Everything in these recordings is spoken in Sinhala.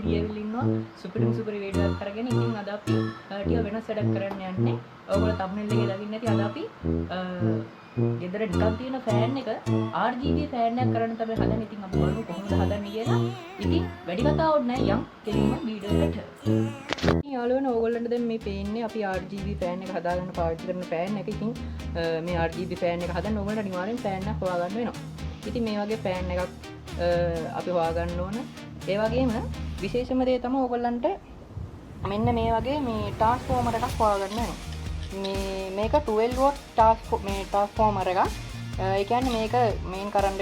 ලියවිලා ඉන්නවා සුපිරි වීඩියෝ එකක් කරගෙන. ඉතින් අද අපි ටික වෙනස් වැඩක් කරන්න යන්නේ. ඔයගොල්ලෝ thumbnail එකේ දකින්න ඇති අද අපි ගෙදර නිකන් තියෙන ෆෑන් එක RGB ෆෑන් එකක් කරන්න තමයි හදන්නේ. ඉතින් අපි බලමු කොහොමද හදන්නේ කියලා. ඉතින් වැඩි කතාවක් නැහැ යම් කෙලින්ම වීඩියෝ එකට. ඉතින් යාළුවනේ ඕගොල්ලන්ට දැන් මේ පේන්නේ අපි RGB ෆෑන් එක හදාගන්න පාවිච්චි කරන ෆෑන් එක. ඉතින් මේ RGB ෆෑන් එක හදන්න ඕගොල්ලන්ට අනිවාර්යෙන් ෆෑන් එකක් හොයාගන්න වෙනවා. ඉතින් මේ වගේ ෆෑන් එකක් අපි හොයාගන්න ඕන. ඒ වගේම විශේෂම දේ තමයි ඕගොල්ලන්ට මෙන්න මේ වගේ මේ ට්‍රාන්ස්ෆෝමර් එකක් හොයාගන්න වෙනවා. මේක 12 watt ට්‍රාන්ස්ෆෝමර් එකක්. ඒ කියන්නේ මේක මේන් කරන්ට්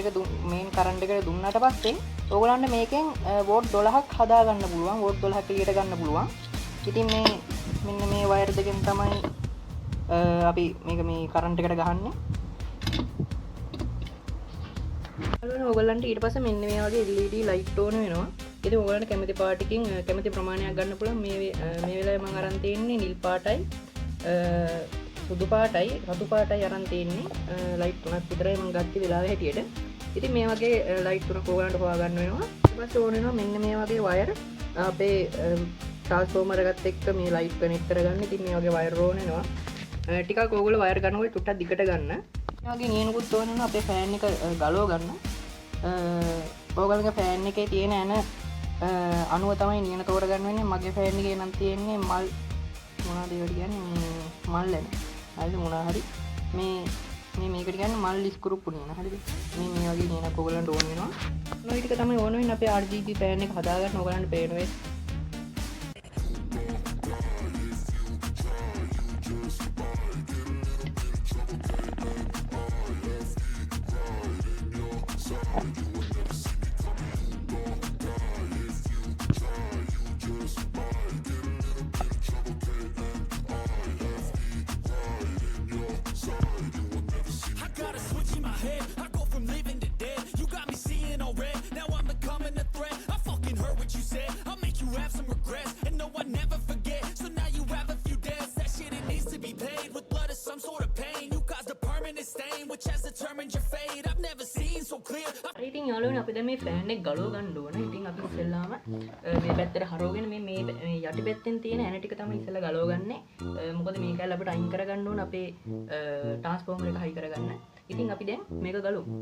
එකට දුන්නාට පස්සේ ඕගොල්ලන්ට මේකෙන් වෝට් 12ක් හදා ගන්න පුළුවන්. වෝට් 12ක් එළියට ගන්න පුළුවන්. ඉතින් මේ මෙන්න මේ වයර් දෙකෙන් තමයි අපි මේක මේ කරන්ට් එකට ගහන්නේ. ඔයගොල්ලන්ට ඊට පස්සේ මෙන්න මේ වගේ LED ලයිට් ඕන වෙනවා. ඉතින් ඔයගොල්ලන්ට කැමති පාටකින් කැමති ප්‍රමාණයක් ගන්න පුළුවන්. මේ වෙලාවේ මම අරන් තියෙන්නේ නිල් පාටයි සුදු පාටයි රතු පාටයි අරන් තියෙන්නේ. ලයිට් තුනක් විතරයි මම ගත්තේ වෙලාවේ හැටියට. ඉතින් මේ වගේ ලයිට් තුනක් ඔයගොල්ලන්ට හොයාගන්න වෙනවා. ඊට පස්සේ ඕන වෙනවා මෙන්න මේ වගේ වයර් අපේ ට්‍රාන්ස්ෆෝමර් එකත් එක්ක මේ ලයිට් කනෙක්ට් කරගන්න. ඉතින් මේ වගේ වයර් ඕන වෙනවා. ටිකක් ඔයගොල්ලෝ වයර් ගන්නකොට ටුට්ටක් දිගට ගන්න. මේ වගේ නියනකුත් ඕන වෙනවා අපේ ෆෑන් එක ගලව ගන්න. ඔයගොල්ලන්ගේ ෆෑන් එකේ තියෙන අණුව තමයි නියන තෝරගන්න වෙන්නේ. මගේ ෆෑන් එකේ නම් තියෙන්නේ මල් මොනවද ඒවට කියන්නේ මේ මල් එන. හරිද මොනවා හරි මේකට කියන්නේ මල් ස්ක්‍රූප් නියන. හරිද? මේ වගේ නියනක් ඔයගොල්ලන්ට ඕන වෙනවා. ඔය ටික තමයි ඕන වෙන්නේ අපේ RGB ෆෑන් එක හදාගන්න. ඔයගොල්ලන්ට පේනවා ඉතින් යාළුවනේ අපි දැන් මේ ෆෑන් එක ගලව ගන්න ඕන. ඉතින් අපි ඉස්සෙල්ලාම මේ පැත්තට හරවගෙන මේ යටි පැත්තෙන් තියෙන ඇන ටික තමයි ඉස්සෙල්ලා ගලව ගන්නෙ. මොකද මේක ඇල්ල අපිට අයින් කරගන්න ඕන අපේ ට්‍රාන්ස්ෆෝමර් එක හයි කරගන්න. ඉතින් අපි දැන් මේක ගලවමු.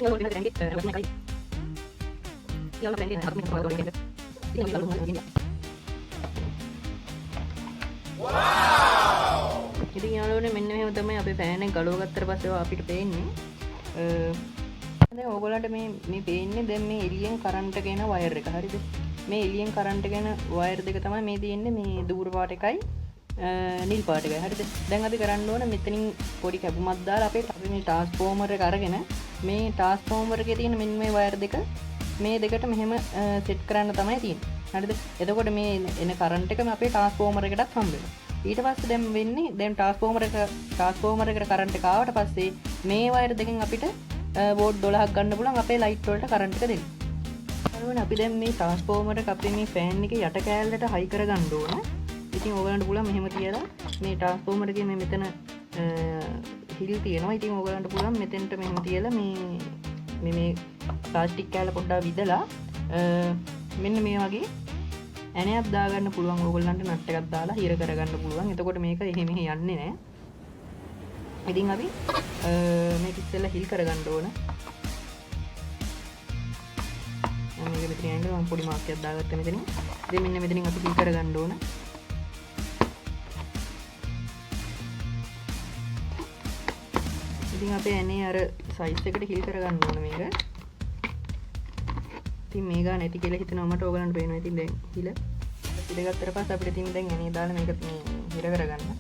ඉතින් යාළුවනේ මෙන්න මෙහෙම තමයි අපේ ෆෑන් එක ගලව ගත්තට පස්සේ අපිට පේන්නේ. දැන් ඕගොල්ලන්ට මේ පේන්නේ දැන් මේ එළියෙන් කරන්ට් එක එන වයර් එක. හරිද? මේ එළියෙන් කරන්ට් එක එන වයර් දෙක තමයි මේ තියෙන්නේ. මේ දූර පාට එකයි නිල් පාට එකයි. හරිද? දැන් අපි කරන්න ඕන මෙතනින් පොඩි කැපුමක් දාලා අපි මේ ට්‍රාන්ස්ෆෝමර් එක අරගෙන මේ ට්‍රාන්ස්ෆෝමර් එකේ තියෙන මෙන්න මේ වයර් දෙක මේ දෙකට මෙහෙම සෙට් කරන්න තමයි තියෙන්නේ. හරිද? එතකොට මේ එන කරන්ට් එකම අපේ ට්‍රාන්ස්ෆෝමර් එකටත් හම්බ වෙනවා. ඊට පස්සේ දැන් වෙන්නේ දැන් ට්‍රාන්ස්ෆෝමර් එකට කරන්ට් එක ආවට පස්සේ මේ වයර් දෙකෙන් අපිට වෝල්ට් 12ක් ගන්න පුළුවන් අපේ ලයිට් වලට කරන්ට් එක දෙන්න. ඊළඟට අපි දැන් මේ ට්‍රාන්ස්ෆෝමර් එක අපේ මේ ෆෑන් එකේ යට කෑල්ලට හයි කරගන්න ඕන. ඉතින් ඕගලන්ට පුළුවන් මෙහෙම තියලා මේ ට්‍රාන්ස්ෆෝමර් එකේ මේ මෙතන හිල් තියෙනවා. ඉතින් ඕගලන්ට පුළුවන් මෙතෙන්ට මෙහෙම තියලා මේ ප්ලාස්ටික් කෑල්ල පොඩ්ඩක් විදලා මෙන්න මේ වගේ ඇණයක් දාගන්න පුළුවන්. ඕගොල්ලන්ට නට් එකක් දාලා හිර කරගන්න පුළුවන්. එතකොට මේක එහෙම යන්නේ නැහැ. ඉතින් අපි මේක ඉස්සෙල්ලා හිල් කරගන්න ඕන. මේක මෙතන යන්නේ මම පොඩි මාක් එකක් දාගත්තා මෙතනින්. ඉතින් මෙන්න මෙතනින් අපි හිල් කරගන්න ඕන. ඉතින් අපේ ඇනේ අර සයිස් එකට හිල් කරගන්න ඕන මේක. ඉතින් මේක නැති කියලා හිතනවා මට. ඕගලන්ට පේනවා ඉතින් දැන් හිල ඉඳගත්තට පස්සේ අපිට ඉතින් දැන් එනේ දාලා මේක මේ හිර කරගන්න.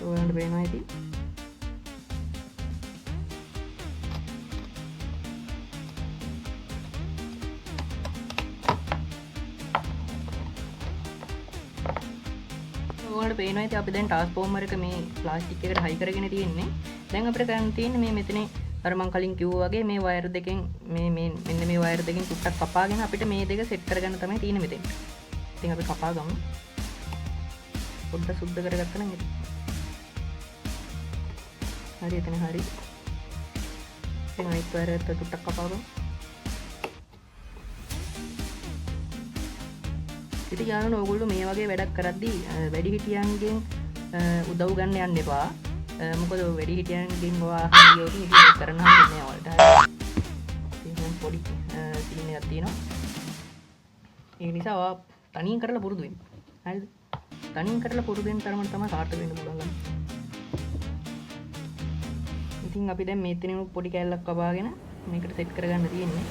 ඕගලන්ට පේනවා ඉතින් ඔයාලට පේනවා ඉතින් අපි දැන් ට්‍රාන්ස්ෆෝමර් එක මේ ප්ලාස්ටික් එකට හයි කරගෙන තියෙන්නේ. දැන් අපිට කරන්න තියෙන්නේ මේ මෙතන අර මම කලින් කිව්වා වගේ මේ වයර් දෙකෙන් මෙන්න මේ වයර් දෙකෙන් ටුට්ටක් කපාගෙන අපිට මේ දෙක සෙට් කරගන්න තමයි තියෙන්නේ මෙතෙන්. ඉතින් අපි කපා ගමු. පොඩ්ඩක් සුද්ධ කරගත්තා නම් හරි එතන හරි. ඉතින් අනිත් වයර් එක ටුට්ටක් කපා ගමු. ඉතින් යාළුවෝ ඕගොල්ලෝ මේ වගේ වැඩක් කරද්දී වැඩිහිටියන්ගෙන් උදව් ගන්න යන්න එපා. මොකද වැඩිහිටියන්ගෙන් ඔයා හිතියොත් ඉතින් කරන්න හම්බෙන්නේ නැහැ ඔයාලට. ඉතින් පොඩි සීන් එකක් තියෙනවා. ඒ නිසා ඔයා තනියෙන් කරලා පුරුදු වෙන්න. හරිද? තනියෙන් කරලා පුරුදු වෙන තරමට තමයි සාර්ථක වෙන්න පුළුවන්. ඉතින් අපි දැන් මේ තැනින් පොඩි කැල්ලක් කපාගෙන මේකට සෙට් කරගන්න තියෙන්නේ.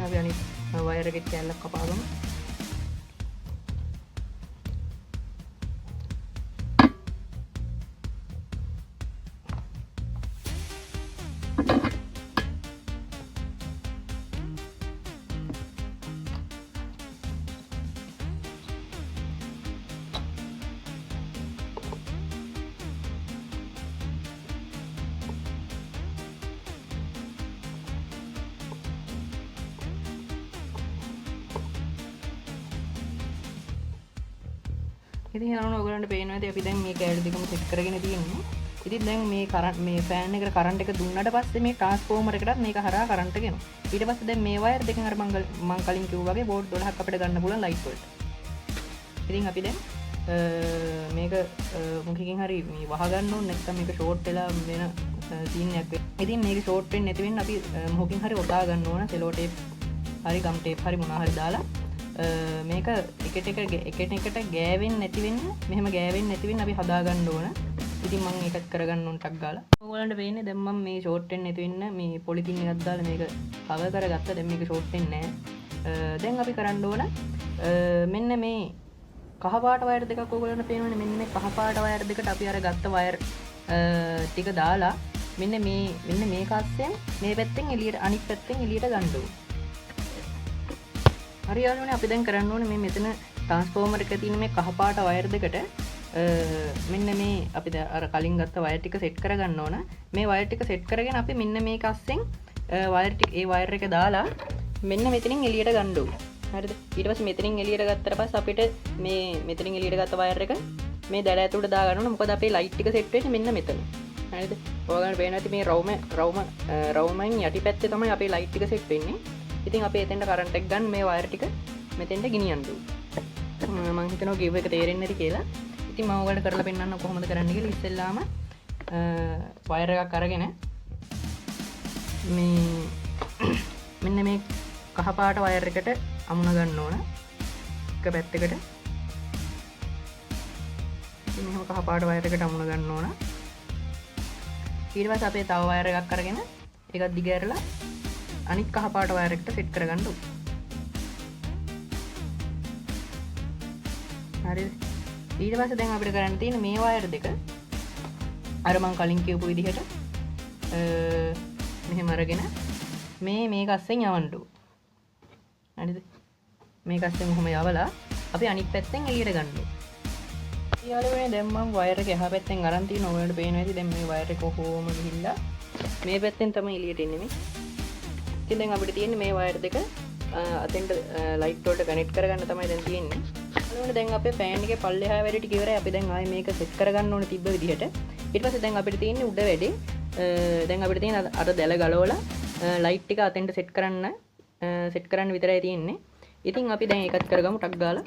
අපි අනිත් වයර් එකේ කැල්ලක් කපාගමු. ඉතින් යාළුවෝ ඔයගලන්ට පේනවා ඉතින් අපි දැන් මේ කැලේ දෙකම සෙට් කරගෙන තියෙන්නේ. ඉතින් දැන් මේ මේ ෆෑන් එකට කරන්ට් එක දුන්නාට පස්සේ මේ ට්‍රාන්ස්ෆෝමර් එකටත් මේක හරහා කරන්ට් එක එනවා. ඊට පස්සේ දැන් මේ වයර් දෙකෙන් අර මම කලින් කිව්වා වගේ බෝඩ් 12ක් අපිට ගන්න පුළුවන් ලයිට් වලට. ඉතින් අපි දැන් මේක මොකකින් හරි මේ වහ ගන්න ඕනේ නැත්නම් මේක ෂෝට් වෙලා වෙන සීන් එකක් වෙයි. ඉතින් මේක ෂෝට් වෙන්නේ නැති වෙන්න අපි මොකකින් හරි ඔතා ගන්න ඕන සෙලෝ ටේප් හරි ගම් ටේප් හරි මොනවා හරි දාලා මේක එකට ගෑවෙන්නේ නැති වෙන්න මෙහෙම ගෑවෙන්නේ නැති වෙන්න අපි හදා ගන්න ඕන. ඉතින් මම ඒකත් කරගන්න ඕන ටක් ගාලා. ඔයගොල්ලන්ට වෙන්නේ දැන් මම මේ ෂෝට් වෙන්නේ නැති වෙන්න මේ පොලිතින් එකක් දාලා මේක කවර් කරගත්තා. දැන් මේක ෂෝට් වෙන්නේ නැහැ. දැන් අපි කරන්න ඕන මෙන්න මේ කහ පාට වයර් දෙකක් ඔයගොල්ලන්ට පේනවනේ. මෙන්න මේ කහ පාට වයර් දෙකට අපි අර ගත්ත වයර් ටික දාලා මෙන්න මේ කස්සෙන් මේ පැත්තෙන් එළියට අනිත් පැත්තෙන් එළියට ගන්න ඕන. හරි යාළුවනේ අපි දැන් කරන්න ඕනේ මේ මෙතන ට්‍රාන්ස්ෆෝමර් එකේ තියෙන මේ කහ පාට වයර් දෙකට මෙන්න මේ අපි අර කලින් ගත්ත වයර් ටික සෙට් කරගන්න ඕන. මේ වයර් ටික සෙට් කරගෙන අපි මෙන්න මේ කස්සෙන් වයර් ටික ඒ වයර් එක දාලා මෙන්න මෙතනින් එළියට ගන්න ඕන. හරිද? ඊට පස්සේ මෙතනින් එළියට ගත්තට පස්සේ අපිට මේ මෙතනින් එළියට ගත්ත වයර් එක මේ දඩ ඇතුළට දා ගන්න ඕන. මොකද අපේ ලයිට් ටික සෙට් වෙන්නේ මෙන්න මෙතන. හරිද? ඔයාලට පේනවා ඇති මේ රවුමෙන් යටිපැත්තේ තමයි අපේ ලයිට් ටික සෙට් වෙන්නේ. ඉතින් අපි එතෙන්ට කරන්ට් එක ගන්න මේ වයර් ටික මෙතෙන්ට ගෙනියන්න ඕනේ. මම හිතනවා ගිව් එක තේරෙන්නේ නැති කියලා. ඉතින් මම ඔයාලට කරලා පෙන්නන්න කොහොමද කරන්න කියලා. ඉස්සෙල්ලාම වයර් එකක් අරගෙන මේ මෙන්න මේ කහ පාට වයර් එකට අමුණ ගන්න ඕන. එක පැත්තකට. ඉතින් මෙහෙම කහ පාට වයර් එකට අමුණ ගන්න ඕන. ඊට පස්සේ අපේ තව වයර් එකක් අරගෙන ඒකත් දිග ඇරලා අනිත් කහ පාට වයර් එකට සෙට් කරගන්න ඕන. හරිද? ඊට පස්සේ දැන් අපිට කරන්න තියෙන මේ වයර් දෙක අර මම කලින් කියපු විදිහට මෙහෙම අරගෙන මේ කස්සෙන් යවන්න ඕන. හරිද? මේ කස්සෙන් කොහොම යවලා අපි අනිත් පැත්තෙන් එළියට ගන්න ඕන. ඊළඟට දැන් මම වයර් එක එහා පැත්තෙන් අරන් තියෙන ඔයාලට පේනවා ඇති දැන් මේ වයර් එක කොහොම ගිහිල්ලා මේ පැත්තෙන් තමයි එළියට එන්නේ මේ. ඉතින් දැන් අපිට තියෙන්නේ මේ වයර් දෙක අතෙන්ට ලයිට් වලට කනෙක්ට් කරගන්න තමයි දැන් තියෙන්නේ. ඊළඟට දැන් අපේ ෆෑන් එකේ පල්ලෙහා වැඩ ටික ඉවරයි. අපි දැන් ආයේ මේක සෙට් කරගන්න ඕනේ තිබ්බ විදිහට. ඊට පස්සේ දැන් අපිට තියෙන්නේ උඩ වැඩේ. දැන් අපිට තියෙන අර දැල ගලවලා ලයිට් ටික අතෙන්ට සෙට් කරන්න විතරයි තියෙන්නේ. ඉතින් අපි දැන් ඒකත් කරගමු ටක් ගාලා.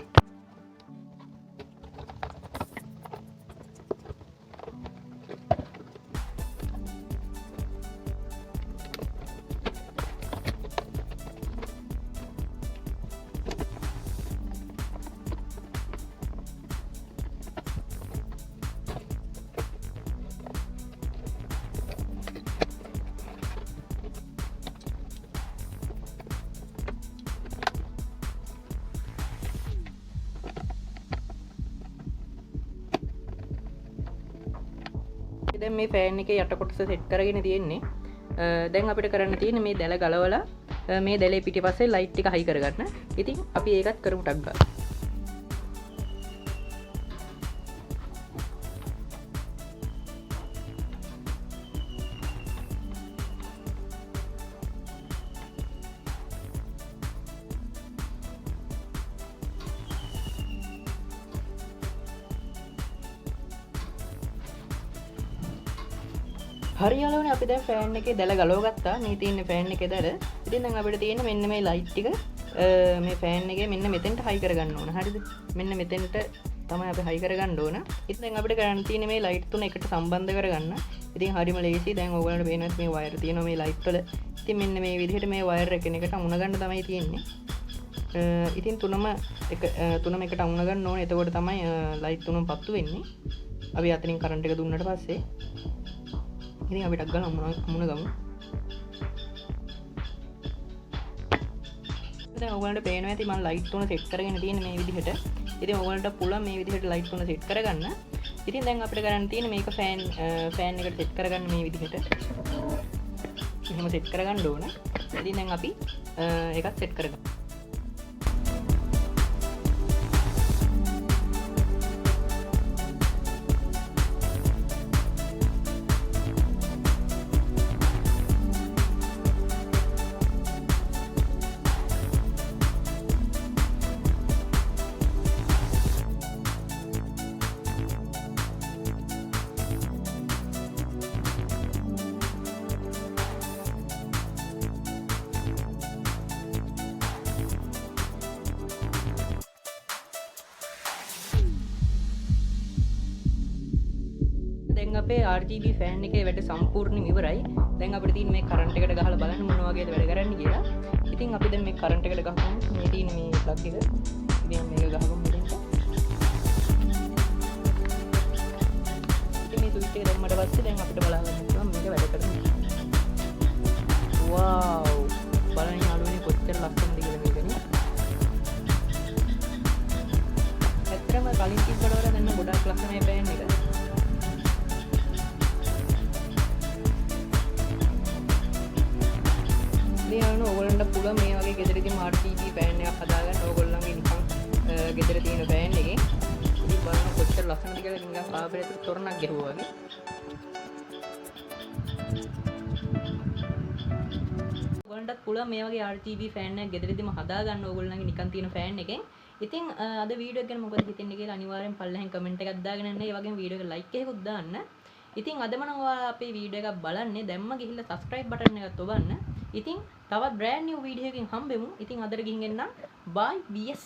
දැන් මේ ෆෑන් එකේ යට කොටස සෙට් කරගෙන තියෙන්නේ. දැන් අපිට කරන්න තියෙන්නේ මේ දැල ගලවලා මේ දැලේ පිටිපස්සේ ලයිට් එක හයි කරගන්න. ඉතින් අපි ඒකත් කරමු ටක් ගාලා. හරි යාළුවනේ අපි දැන් ෆෑන් එකේ දැල ගලව ගත්තා. මේ තියෙන ෆෑන් එකේ දැල. ඉතින් දැන් අපිට තියෙන මෙන්න මේ ලයිට් ටික මේ ෆෑන් එකේ මෙන්න මෙතෙන්ට හයි කරගන්න ඕන. හරිද? මෙන්න මෙතෙන්ට තමයි අපි හයි කරගන්න ඕන. ඉතින් දැන් අපිට කරන්න තියෙන්නේ මේ ලයිට් තුන එකට සම්බන්ධ කරගන්න. ඉතින් හරිම ලේසි. දැන් ඔයගොල්ලන්ට පේනවා මේ වයර් තියෙනවා මේ ලයිට් වල. ඉතින් මෙන්න මේ විදිහට මේ වයර් එකිනෙකට අමුණ ගන්න තමයි තියෙන්නේ. ඉතින් තුනම එකට අමුණ ගන්න ඕනේ. එතකොට තමයි ලයිට් තුනම පත්තු වෙන්නේ. අපි අතනින් කරන්ට් එක දුන්නට පස්සේ ඉතින් අපි ටක් ගාලා අමුණ ගමු. දැන් ඔයගොල්ලන්ට පේනවා ඇති මම ලයිට් තුන සෙට් කරගෙන තියෙන මේ විදිහට. ඉතින් ඔයගොල්ලන්ට පුළුවන් මේ විදිහට ලයිට් තුන සෙට් කරගන්න. ඉතින් දැන් අපිට කරන්න තියෙන්නේ මේක ෆෑන් එකට සෙට් කරගන්න මේ විදිහට. එහෙම සෙට් කරගන්න ඕන. ඉතින් දැන් අපි ඒකත් සෙට් කරගමු. දැන් අපේ RGB ෆෑන් එකේ වැඩ සම්පූර්ණයෙන්ම ඉවරයි. දැන් අපිට තියෙන මේ කරන්ට් එකට ගහලා බලන්න මොන වගේද වැඩ කරන්නේ කියලා. ඉතින් අපි දැන් මේ කරන්ට් එකට ගහමු. මේ තියෙන මේ ප්ලග් එක. ඉතින් මේක ගහගමු මෙතනට. ඉතින් මේ ස්විච් එක දැම්මට පස්සේ දැන් අපිට බලා ගන්න පුළුවන් මේක වැඩ කරන්නේ. වව්! බලන්න යාළුවනේ කොච්චර ලස්සනද කියලා මේකනේ. ඇත්තටම කලින් තිබ්බට වඩා දැන් ගොඩක් ලස්සනයි ෆෑන් එක. ඕගොල්ලන්ට පුළුවන් මේ වගේ ගෙදරදීම RGB ෆෑන් එකක් හදාගන්න. ඕගොල්ලන්ගේ නිකන් ගෙදර තියෙන ෆෑන් එකේ ඉතින් බලන්න කොච්චර ලස්සනද කියලා නිකන් ආපරේට තොරණක් ගැහුවා වගේ. ඕගොල්ලන්ටත් පුළුවන් මේ වගේ RGB ෆෑන් එකක් ගෙදරදීම හදාගන්න ඕගොල්ලන්ගේ නිකන් තියෙන ෆෑන් එකෙන්. ඉතින් අද වීඩියෝ එක ගැන මොකද හිතෙන්නේ කියලා අනිවාර්යෙන් පල්ලෙහෙන් කමෙන්ට් එකක් දාගෙන ඉන්න. ඒ වගේම වීඩියෝ එක ලයික් එකකුත් දාන්න. ඉතින් අදම නම් ඔයා අපේ වීඩියෝ එකක් බලන්නේ දැම්ම ගිහිල්ලා subscribe button එකත් ඔබන්න. ඉතින් තවත් brand new වීඩියෝ එකකින් හම්බෙමු. ඉතින් අදට ගිහින් එන්නම්. bye BS